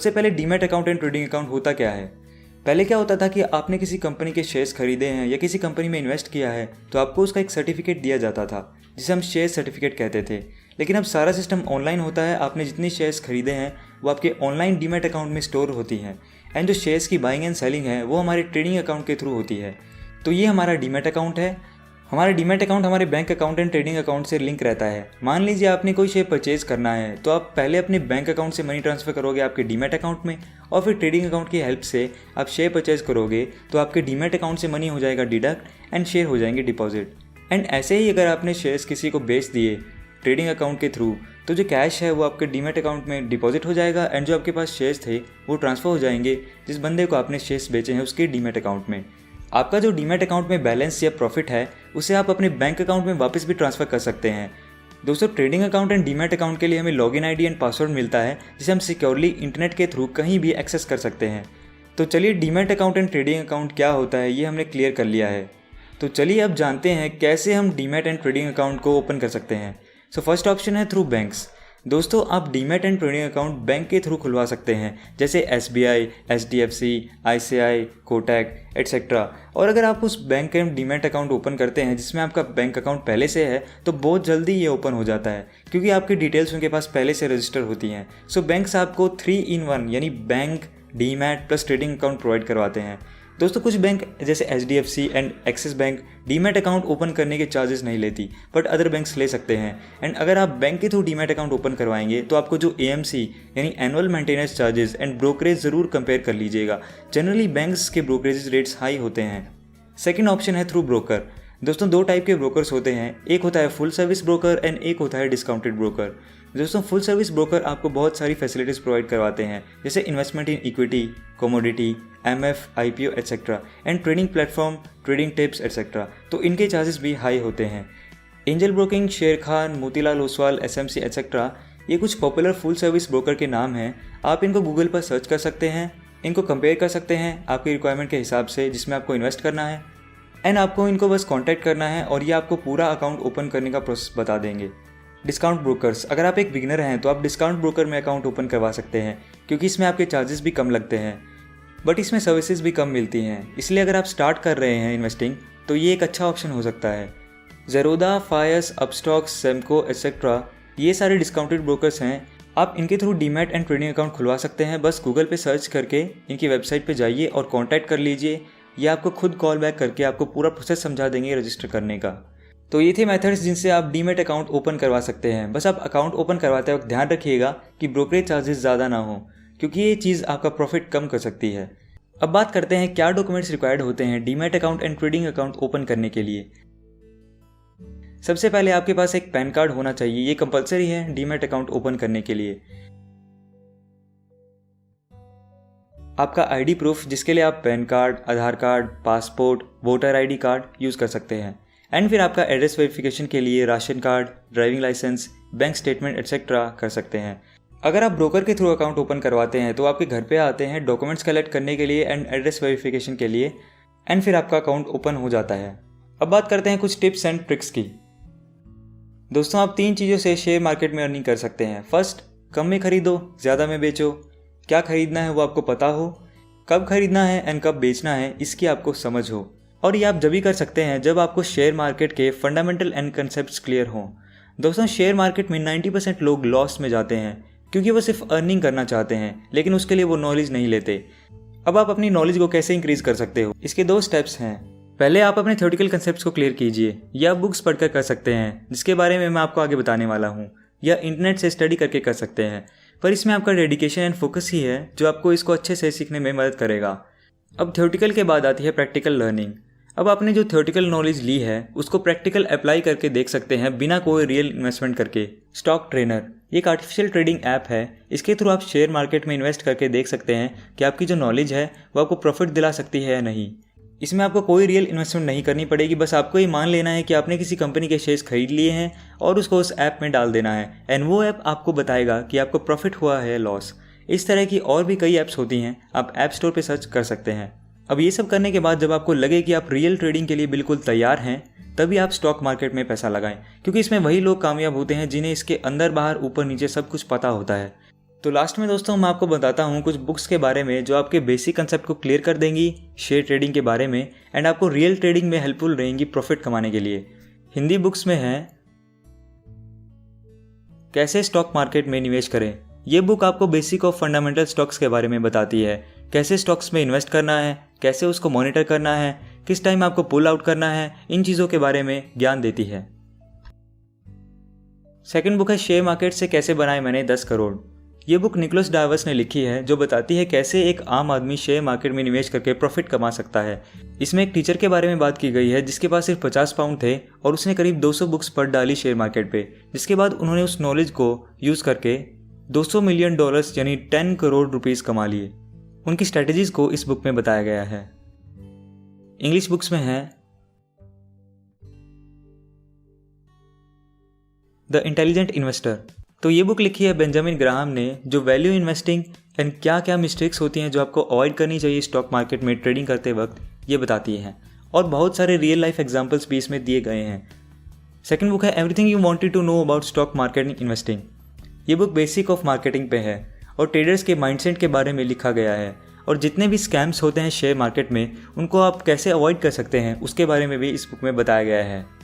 सबसे पहले demat account and trading account होता क्या है। पहले क्या होता था कि आपने किसी कंपनी के शेयर्स खरीदे हैं या किसी कंपनी में इन्वेस्ट किया है तो आपको उसका एक सर्टिफिकेट दिया जाता था जिसे हम शेयर सर्टिफिकेट कहते थे। लेकिन अब सारा सिस्टम ऑनलाइन होता है। आपने जितनी शेयर्स खरीदे हैं वो आपके ऑनलाइन डीमैट अकाउंट में स्टोर होती हैं एंड जो शेयर्स की बाइंग एंड सेलिंग है वो हमारे ट्रेडिंग अकाउंट के थ्रू होती है। तो ये हमारा डीमैट अकाउंट है। हमारा डीमैट अकाउंट हमारे bank account and trading account से लिंक रहता है। मान लीजिए आपने कोई शेयर परचेज करना है तो आप पहले अपने बैंक अकाउंट से मनी ट्रांसफ़र करोगे आपके डीमैट अकाउंट में और फिर ट्रेडिंग अकाउंट की हेल्प से आप शेयर परचेज करोगे तो आपके डीमैट अकाउंट से मनी हो जाएगा डिडक्ट एंड शेयर हो जाएंगे डिपॉजिट। एंड ऐसे ही अगर आपने शेयर्स किसी को बेच दिए ट्रेडिंग अकाउंट के थ्रू तो जो कैश है वो आपके डीमैट अकाउंट में डिपॉजिट हो जाएगा एंड जो आपके पास शेयर्स थे वो ट्रांसफ़र हो जाएंगे जिस बंदे को आपने शेयर्स बेचे हैं उसके डीमैट अकाउंट में। आपका जो डीमैट अकाउंट में बैलेंस या प्रॉफिट है उसे आप अपने बैंक अकाउंट में वापस भी ट्रांसफ़र कर सकते हैं। दोस्तों trading account and demat account के लिए हमें लॉगिन आईडी एंड पासवर्ड मिलता है जिसे हम सिक्योरली इंटरनेट के थ्रू कहीं भी एक्सेस कर सकते हैं। तो चलिए demat account and trading account क्या होता है ये हमने क्लियर कर लिया है। तो चलिए अब जानते हैं कैसे हम डीमैट एंड ट्रेडिंग अकाउंट को ओपन कर सकते हैं। सो फर्स्ट ऑप्शन है थ्रू बैंक्स। दोस्तों आप demat and trading account bank के थ्रू खुलवा सकते हैं जैसे SBI, HDFC, ICICI, Kotak etcetera. और अगर आप उस बैंक के डीमैट अकाउंट ओपन करते हैं जिसमें आपका बैंक अकाउंट पहले से है तो बहुत जल्दी ये ओपन हो जाता है क्योंकि आपकी डिटेल्स उनके पास पहले से रजिस्टर होती हैं। सो बैंक्स आपको 3 in 1 यानी bank, demat plus trading account provide करवाते हैं। दोस्तों कुछ बैंक जैसे HDFC and axis bank demat account open करने के चार्जेस नहीं लेती बट अदर बैंक्स ले सकते हैं। एंड अगर आप बैंक के थ्रू डीमैट अकाउंट ओपन करवाएंगे तो आपको जो AMC यानी annual maintenance charges and brokerage ज़रूर कंपेयर कर लीजिएगा। जनरली बैंक्स के ब्रोकरेज रेट्स हाई होते हैं। सेकेंड ऑप्शन है थ्रू ब्रोकर। दोस्तों 2 टाइप के ब्रोकर्स होते हैं, एक होता है फुल सर्विस ब्रोकर एंड एक होता है डिस्काउंटेड ब्रोकर। दोस्तों फुल सर्विस ब्रोकर आपको बहुत सारी फैसिलिटीज़ प्रोवाइड करवाते हैं जैसे investment in equity, commodity, MF, IPO etcetera and trading platform, trading tips etcetera. तो इनके चार्जेस भी हाई होते हैं। एंजल ब्रोकिंग, शेर खान, मोतीलाल ओसवाल, SMC एट्सेट्रा ये कुछ पॉपुलर फुल सर्विस ब्रोकर के नाम हैं। आप इनको गूगल पर सर्च कर सकते हैं, इनको कंपेयर कर सकते हैं आपकी रिक्वायरमेंट के हिसाब से जिसमें आपको इन्वेस्ट करना है एंड आपको इनको बस कॉन्टैक्ट करना है और ये आपको पूरा अकाउंट ओपन करने का प्रोसेस बता देंगे। डिस्काउंट ब्रोकर्स, अगर आप एक बिगिनर हैं तो आप डिस्काउंट ब्रोकर में अकाउंट ओपन करवा सकते हैं क्योंकि इसमें आपके चार्जेस भी कम लगते हैं बट इसमें सर्विसेज भी कम मिलती हैं। इसलिए अगर आप स्टार्ट कर रहे हैं इन्वेस्टिंग तो ये एक अच्छा ऑप्शन हो सकता है। ज़ेरोदा, फायस, अपस्टॉक्स, सेमको एट्सेट्रा ये सारे डिस्काउंटेड ब्रोकर्स हैं। आप इनके through demat and trading account खुलवा सकते हैं। बस गूगल पे सर्च करके इनकी वेबसाइट पे जाइए और कॉन्टैक्ट कर लीजिए। ये आपको खुद कॉल बैक करके आपको पूरा प्रोसेस समझा देंगे रजिस्टर करने का। तो ये थे मेथड्स जिनसे आप डीमैट अकाउंट ओपन करवा सकते हैं। बस आप अकाउंट ओपन करवाते वक्त ध्यान रखिएगा कि ब्रोकरेज चार्जेस ज़्यादा ना हो क्योंकि ये चीज़ आपका प्रॉफिट कम कर सकती है। अब बात करते हैं क्या डॉक्यूमेंट्स रिक्वायर्ड होते हैं demat account and trading account open करने के लिए। सबसे पहले आपके पास एक पैन कार्ड होना चाहिए, ये कंपलसरी है डीमैट अकाउंट ओपन करने के लिए। आपका आईडी प्रूफ जिसके लिए आप PAN card, Aadhaar card, passport, voter ID card use कर सकते हैं। एंड फिर आपका एड्रेस वेरिफिकेशन के लिए ration card, driving licence, bank statement etcetera कर सकते हैं। अगर आप ब्रोकर के थ्रू अकाउंट ओपन करवाते हैं तो आपके घर पे आते हैं डॉक्यूमेंट्स कलेक्ट करने के लिए एंड एड्रेस वेरिफिकेशन के लिए एंड फिर आपका अकाउंट ओपन हो जाता है। अब बात करते हैं कुछ टिप्स एंड ट्रिक्स की। दोस्तों आप 3 चीज़ों से शेयर मार्केट में अर्निंग कर सकते हैं। फर्स्ट, कम में खरीदो, ज़्यादा में बेचो। क्या खरीदना है वो आपको पता हो, कब खरीदना है एंड कब बेचना है इसकी आपको समझ हो। और ये आप जब भी कर सकते हैं जब आपको शेयर मार्केट के फंडामेंटल एंड कंसेप्ट्स क्लियर हों। दोस्तों शेयर मार्केट में 90% लोग लॉस में जाते हैं क्योंकि वो सिर्फ अर्निंग करना चाहते हैं लेकिन उसके लिए वो नॉलेज नहीं लेते। अब आप अपनी नॉलेज को कैसे इंक्रीज कर सकते हो, इसके 2 स्टेप्स हैं। पहले आप अपने थ्योरेटिकल कंसेप्ट्स को क्लियर कीजिए या बुक्स पढ़कर कर सकते हैं जिसके बारे में मैं आपको आगे बताने वाला हूँ, या इंटरनेट से स्टडी करके कर सकते हैं। पर इसमें आपका डेडिकेशन एंड फोकस ही है जो आपको इसको अच्छे से सीखने में मदद करेगा। अब थ्योरेटिकल के बाद आती है प्रैक्टिकल लर्निंग। अब आपने जो थ्योरेटिकल नॉलेज ली है उसको प्रैक्टिकल अप्लाई करके देख सकते हैं बिना कोई रियल इन्वेस्टमेंट करके। स्टॉक ट्रेनर ये एक आर्टिफिशियल ट्रेडिंग ऐप है। इसके थ्रू आप शेयर मार्केट में इन्वेस्ट करके देख सकते हैं कि आपकी जो नॉलेज है वो आपको प्रॉफिट दिला सकती है या नहीं। इसमें आपको कोई रियल इन्वेस्टमेंट नहीं करनी पड़ेगी, बस आपको ये मान लेना है कि आपने किसी कंपनी के शेयर्स खरीद लिए हैं और उसको उस ऐप में डाल देना है एंड वो ऐप आपको बताएगा कि आपको प्रॉफिट हुआ है लॉस। इस तरह की और भी कई ऐप्स होती हैं, आप ऐप स्टोर पे सर्च कर सकते हैं। अब ये सब करने के बाद जब आपको लगे कि आप रियल ट्रेडिंग के लिए बिल्कुल तैयार हैं तभी आप स्टॉक मार्केट में पैसा लगाएं, क्योंकि इसमें वही लोग कामयाब होते हैं जिन्हें इसके अंदर बाहर ऊपर नीचे सब कुछ पता होता है। तो लास्ट में दोस्तों मैं आपको बताता हूँ कुछ बुक्स के बारे में जो आपके बेसिक कंसेप्ट को क्लियर कर देंगी शेयर ट्रेडिंग के बारे में एंड आपको रियल ट्रेडिंग में हेल्पफुल रहेंगी प्रॉफिट कमाने के लिए। हिंदी बुक्स में है कैसे स्टॉक मार्केट में निवेश करें। ये बुक आपको बेसिक ऑफ फंडामेंटल स्टॉक्स के बारे में बताती है, कैसे स्टॉक्स में इन्वेस्ट करना है, कैसे उसको मॉनिटर करना है, किस टाइम आपको पुल आउट करना है, इन चीज़ों के बारे में ज्ञान देती है। सेकंड बुक है शेयर मार्केट से कैसे बनाए मैंने 10 करोड़। ये बुक निकोलस डावर्स ने लिखी है जो बताती है कैसे एक आम आदमी शेयर मार्केट में निवेश करके प्रॉफिट कमा सकता है। इसमें एक टीचर के बारे में बात की गई है जिसके पास सिर्फ 50 पाउंड थे और उसने करीब 200 बुक्स पढ़ डाली शेयर मार्केट पे, जिसके बाद उन्होंने उस नॉलेज को यूज़ करके $200 मिलियन यानी 10 करोड़ रुपीज़ कमा लिए। उनकी स्ट्रेटजीज को इस बुक में बताया गया है। इंग्लिश बुक्स में है द इंटेलिजेंट इन्वेस्टर। तो ये बुक लिखी है बेंजामिन ग्राहम ने, जो वैल्यू इन्वेस्टिंग एंड क्या क्या मिस्टेक्स होती हैं जो आपको अवॉइड करनी चाहिए स्टॉक मार्केट में ट्रेडिंग करते वक्त, ये बताती है। और बहुत सारे रियल लाइफ एग्जांपल्स भी इसमें दिए गए हैं। सेकंड बुक है everything you wanted to know about stock market investing. ये बुक बेसिक ऑफ मार्केटिंग पे है और ट्रेडर्स के माइंडसेट के बारे में लिखा गया है और जितने भी स्कैम्स होते हैं शेयर मार्केट में उनको आप कैसे अवॉइड कर सकते हैं उसके बारे में भी इस बुक में बताया गया है।